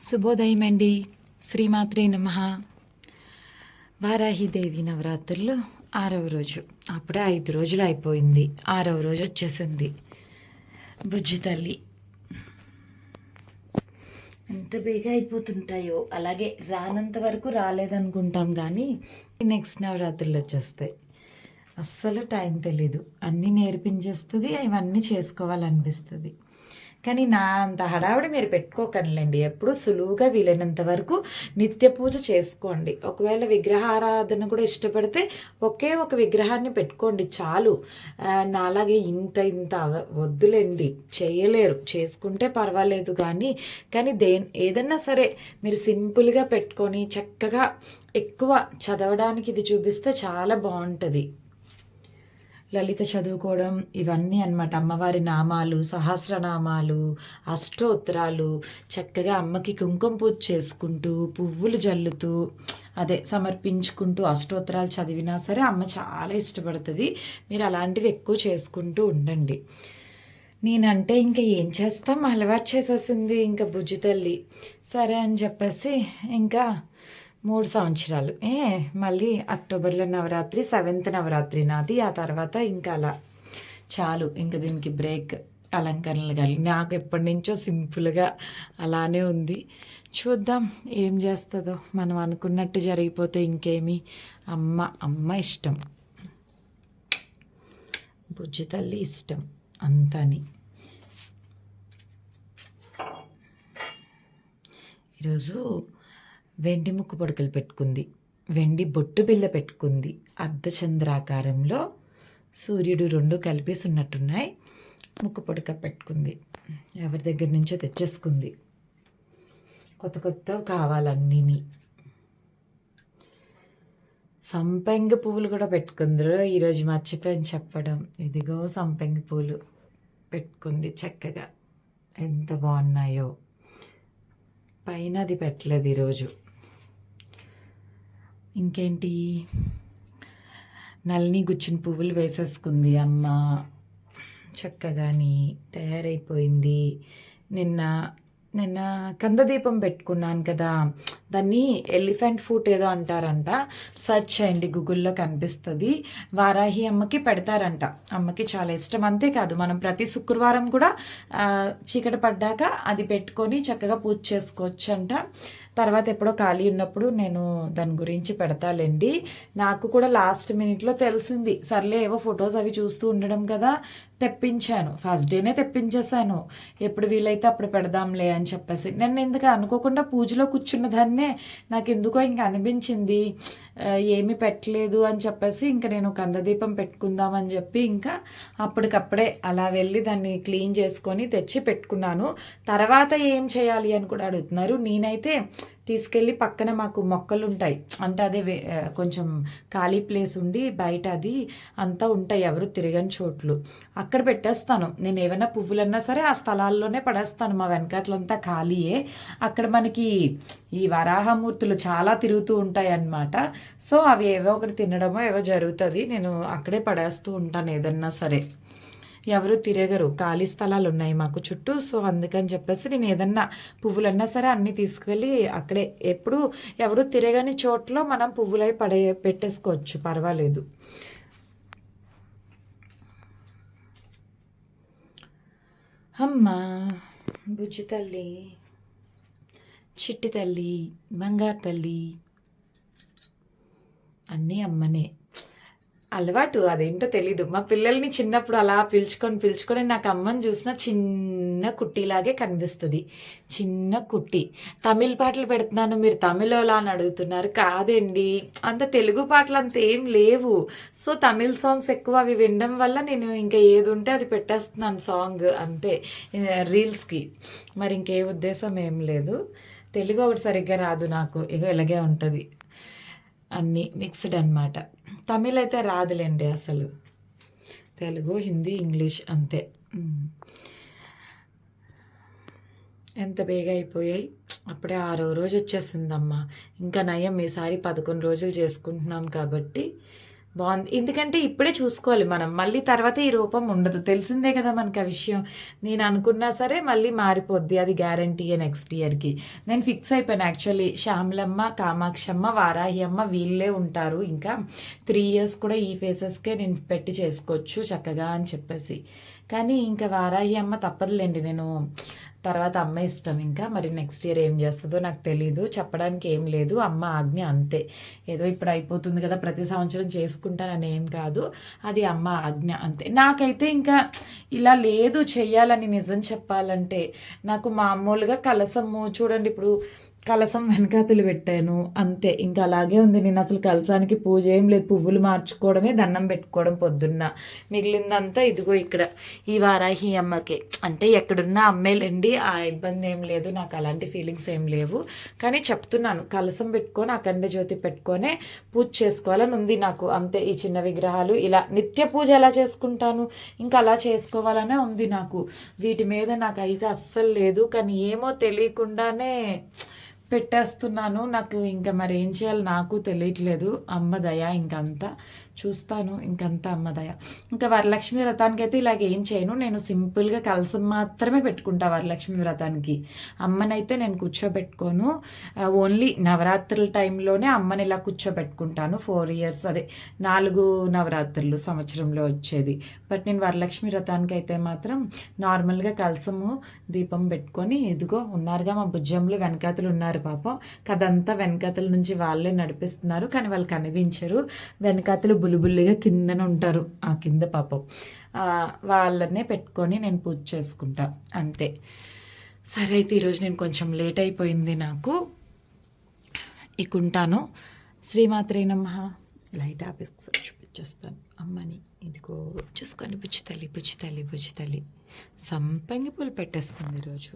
శుభోదయం అండి. శ్రీమాత్రే నమః. వారాహిదేవి నవరాత్రులు 6వ రోజు. అప్పుడే 5 రోజులు అయిపోయింది. 6వ రోజు వచ్చేసింది. బుజ్జి తల్లి ఎంత బేగా అయిపోతుంటాయో. అలాగే రానంత వరకు రాలేదనుకుంటాం, కానీ నెక్స్ట్ నవరాత్రులు వచ్చేస్తాయి. అస్సలు టైం తెలీదు. అన్నీ నేర్పించేస్తుంది, ఇవన్నీ చేసుకోవాలనిపిస్తుంది. కానీ నా అంత హడావిడి మీరు పెట్టుకోకండి. ఎప్పుడు సులువుగా వీలైనంత వరకు నిత్య పూజ చేసుకోండి. ఒకవేళ విగ్రహారాధన కూడా ఇష్టపడితే ఒకే ఒక విగ్రహాన్ని పెట్టుకోండి చాలు. నాలాగే ఇంత ఇంత వద్దులేండి, చేయలేరు. చేసుకుంటే పర్వాలేదు, కానీ ఏదన్నా సరే మీరు సింపుల్గా పెట్టుకొని చక్కగా ఎక్కువ చదవడానికి ఇది చూపిస్తే చాలా బాగుంటుంది. లలిత చదువుకోవడం ఇవన్నీ అన్నమాట. అమ్మవారి నామాలు, సహస్రనామాలు, అష్టోత్తరాలు, చక్కగా అమ్మకి కుంకుమ పూజ చేసుకుంటూ పువ్వులు జల్లుతూ సమర్పించుకుంటూ అష్టోత్తరాలు చదివినా సరే అమ్మ చాలా ఇష్టపడుతుంది. మీరు అలాంటివి ఎక్కువ చేసుకుంటూ ఉండండి. నేనంటే ఇంకా ఏం చేస్తాం, అలవాటు చేసేసింది ఇంకా బుజ్జి తల్లి. సరే అని చెప్పేసి ఇంకా 3 సంవత్సరాలు మళ్ళీ అక్టోబర్లో నవరాత్రి, 7th నవరాత్రి నాది. ఆ తర్వాత ఇంకా అలా చాలు, ఇంకా దీనికి బ్రేక్. అలంకరణలు కానీ నాకు ఎప్పటి నుంచో సింపుల్గా అలానే ఉంది. చూద్దాం ఏం చేస్తుందో. మనం అనుకున్నట్టు జరిగిపోతే ఇంకేమి. అమ్మ ఇష్టం, బుజ్జి తల్లి ఇష్టం అంతని. ఈరోజు వెండి ముక్కు పొడకలు పెట్టుకుంది, వెండి బొట్టు బిళ్ళ పెట్టుకుంది. అర్ధచంద్రాకారంలో సూర్యుడు 2 కలిపేసి ఉన్నట్టున్నాయి. ముక్కు పొడక పెట్టుకుంది. ఎవరి దగ్గర నుంచో తెచ్చేసుకుంది. కొత్త కావాలన్నీ. సంపెంగ పువ్వులు కూడా పెట్టుకుందరు. ఈరోజు మర్చిపోయాను చెప్పడం. ఇదిగో సంపెంగ పువ్వులు పెట్టుకుంది చక్కగా. ఎంత బాగున్నాయో. పైన అది పెట్టలేదు ఈరోజు. ఇంకేంటి, నల్ని గుచ్చిన పువ్వులు వేసేసుకుంది అమ్మ. చక్కగాని తయారైపోయింది. నిన్న కందదీపం పెట్టుకున్నాను కదా, దాన్ని ఎలిఫెంట్ ఫుట్ ఏదో అంటారంట. సెర్చ్ చేయండి, గూగుల్లో కనిపిస్తుంది. వారాహి అమ్మకి పెడతారంట. అమ్మకి చాలా ఇష్టం. అంతేకాదు మనం ప్రతి శుక్రవారం కూడా చీకటి పడ్డాక అది పెట్టుకొని చక్కగా పూజ చేసుకోవచ్చు అంట. తర్వాత ఎప్పుడో ఖాళీ ఉన్నప్పుడు నేను దాని గురించి పెడతాలేండి. నాకు కూడా లాస్ట్ మినిట్లో తెలిసింది. సర్లే ఏవో ఫొటోస్ అవి చూస్తూ ఉండడం కదా, తెప్పించాను. ఫస్ట్ డేనే తెప్పించేశాను. ఎప్పుడు వీలైతే అప్పుడు పెడదాంలే అని చెప్పేసి. నేను ఎందుకు అనుకోకుండా పూజలో కూర్చున్న దాన్నే నాకు ఎందుకో ఇంకా అనిపించింది ఏమీ పెట్టలేదు అని చెప్పేసి ఇంకా నేను కందదీపం పెట్టుకుందామని చెప్పి ఇంకా అప్పటికప్పుడే అలా వెళ్ళి దాన్ని క్లీన్ చేసుకొని తెచ్చి పెట్టుకున్నాను. తర్వాత ఏం చేయాలి అని కూడా అడుగుతున్నారు. నేనైతే తీసుకెళ్ళి పక్కన మాకు మొక్కలు ఉంటాయి, అంటే అదే కొంచెం ఖాళీ ప్లేస్ ఉండి బయట అది అంతా ఉంటాయి, ఎవరు తిరగని చోట్లు. అక్కడ పెట్టేస్తాను. నేను ఏమైనా పువ్వులన్నా సరే ఆ స్థలాల్లోనే పడేస్తాను. మా వెనకాతలంతా ఖాళీయే. అక్కడ మనకి ఈ వరాహమూర్తులు చాలా తిరుగుతూ ఉంటాయి అన్నమాట. సో అవి ఏవో ఒకటి తినడమో ఏవో జరుగుతుంది. నేను అక్కడే పడేస్తూ ఉంటాను ఏదన్నా సరే. ఎవరు తిరగరు, ఖాళీ స్థలాలు ఉన్నాయి మాకు చుట్టూ. సో అందుకని చెప్పేసి నేను ఏదన్నా పువ్వులన్నా సరే అన్నీ తీసుకువెళ్ళి అక్కడే, ఎప్పుడు ఎవరు తిరగని చోట్లో మనం పువ్వులై పెట్టేసుకోవచ్చు, పర్వాలేదు. అమ్మా బుజ్జి తల్లి, చిట్టి తల్లి, బంగారు తల్లి, అన్నీ అమ్మనే. అలవాటు, అదేంటో తెలీదు. మా పిల్లల్ని చిన్నప్పుడు అలా పిలుచుకొని నాకు అమ్మని చూసిన చిన్న కుట్టిలాగే కనిపిస్తుంది. చిన్న కుట్టి. తమిళ పాటలు పెడుతున్నాను, మీరు తమిళోలా అని అడుగుతున్నారు. కాదండి, అంత తెలుగు పాటలు అంత ఏం లేవు. సో తమిళ్ సాంగ్స్ ఎక్కువ అవి వినడం వల్ల నేను ఇంకా ఏది ఉంటే అది పెట్టేస్తున్నాను సాంగ్, అంతే, రీల్స్కి. మరి ఇంకే ఉద్దేశం ఏం లేదు. తెలుగు ఒకటి సరిగ్గా రాదు నాకు, ఇలాగే ఉంటుంది, అన్నీ మిక్స్డ్ అనమాట. తమిళ్ అయితే రాదులేండి అసలు. తెలుగు, హిందీ, ఇంగ్లీష్ అంతే. ఎంత బేగా అయిపోయాయి. అప్పుడే 6వ రోజు వచ్చేసిందమ్మా. ఇంకా నయం ఈసారి 11 రోజులు చేసుకుంటున్నాం కాబట్టి బాగుంది. ఎందుకంటే ఇప్పుడే చూసుకోవాలి మనం. మళ్ళీ తర్వాత ఈ రూపం ఉండదు. తెలిసిందే కదా మనకు ఆ విషయం. నేను అనుకున్నా సరే మళ్ళీ మారిపోద్ది. అది గ్యారంటీయే నెక్స్ట్ ఇయర్‌కి. నేను ఫిక్స్ అయిపోయాను యాక్చువల్లీ. శ్యామలమ్మ, కామాక్షమ్మ, వారాహి అమ్మ వీళ్ళే ఉంటారు. ఇంకా 3 ఇయర్స్ కూడా ఈ ఫేసెస్‌కే నేను పెట్టి చేసుకోవచ్చు చక్కగా అని చెప్పేసి. కానీ ఇంకా వారాహి అమ్మ తప్పదులేండి. నేను తర్వాత అమ్మ ఇష్టం. ఇంకా మరి నెక్స్ట్ ఇయర్ ఏం చేస్తుందో నాకు తెలీదు. చెప్పడానికి ఏం లేదు. అమ్మ ఆజ్ఞ అంతే. ఏదో ఇప్పుడు అయిపోతుంది కదా, ప్రతి సంవత్సరం చేసుకుంటానని ఏం కాదు. అది అమ్మ ఆజ్ఞ అంతే. నాకైతే ఇంకా ఇలా లేదు చెయ్యాలని. నిజం చెప్పాలంటే నాకు మామూలుగా కలసము చూడండి, ఇప్పుడు కలసం వెనకాతలు పెట్టాను అంతే. ఇంకా అలాగే ఉంది. నేను అసలు కలసానికి పూజ ఏం లేదు. పువ్వులు మార్చుకోవడమే, దండం పెట్టుకోవడం పొద్దున్న. మిగిలిందంతా ఇదిగో ఇక్కడ ఈ వారాహి అమ్మకే. అంటే ఎక్కడున్నా అమ్మేలండి, ఆ ఇబ్బంది ఏం లేదు. నాకు అలాంటి ఫీలింగ్స్ ఏం లేవు. కానీ చెప్తున్నాను, కలసం పెట్టుకొని అఖండ జ్యోతి పెట్టుకొనే పూజ చేసుకోవాలని ఉంది నాకు అంతే. ఈ చిన్న విగ్రహాలు ఇలా నిత్య పూజ ఎలా చేసుకుంటాను, ఇంకా అలా చేసుకోవాలనే ఉంది నాకు. వీటి మీద నాకైతే అస్సలు లేదు. కానీ ఏమో తెలియకుండానే పెట్టేస్తున్నాను. నాకు ఇంకా మరి ఏం చేయాలి నాకు తెలియట్లేదు. అమ్మ దయ ఇంకంతా చూస్తాను. ఇంకంతా అమ్మ దయ. ఇంకా వరలక్ష్మి వ్రతానికి అయితే ఇలాగ ఏం చేయను. నేను సింపుల్గా కలసం మాత్రమే పెట్టుకుంటా వరలక్ష్మి వ్రతానికి. అమ్మనైతే నేను కూర్చోబెట్టుకోను. ఓన్లీ నవరాత్రుల టైంలోనే అమ్మని ఇలా కూర్చోబెట్టుకుంటాను. 4 ఇయర్స్ అదే 4 నవరాత్రులు సంవత్సరంలో వచ్చేది. బట్ నేను వరలక్ష్మి వ్రతానికి అయితే మాత్రం నార్మల్గా కలసము దీపం పెట్టుకొని, ఇదిగో ఉన్నారుగా మా బుజ్జంలో వెనకాతలు ఉన్నారు పాపం. కదంతా వెనకాతల నుంచి వాళ్ళే నడిపిస్తున్నారు. కానీ వాళ్ళు కనిపించరు. వెనకాతలు బుల్లిబుల్లిగా కిందన ఉంటారు. ఆ కింద పాపం వాళ్ళనే పెట్టుకొని నేను పూజ చేసుకుంటా అంతే. సరే అయితే ఈరోజు నేను కొంచెం లేట్ అయిపోయింది. నాకు ఇకుంటాను. శ్రీమాత్రే నమః. లైట్ ఆపేసి చూపించేస్తాను అమ్మని. ఇదిగో చూసుకొని బుజ్జి తల్లి, బుజ్జి తల్లి, బుజ్జి తల్లి. సంపంగి పూలు పెట్టేసుకుంది ఈరోజు.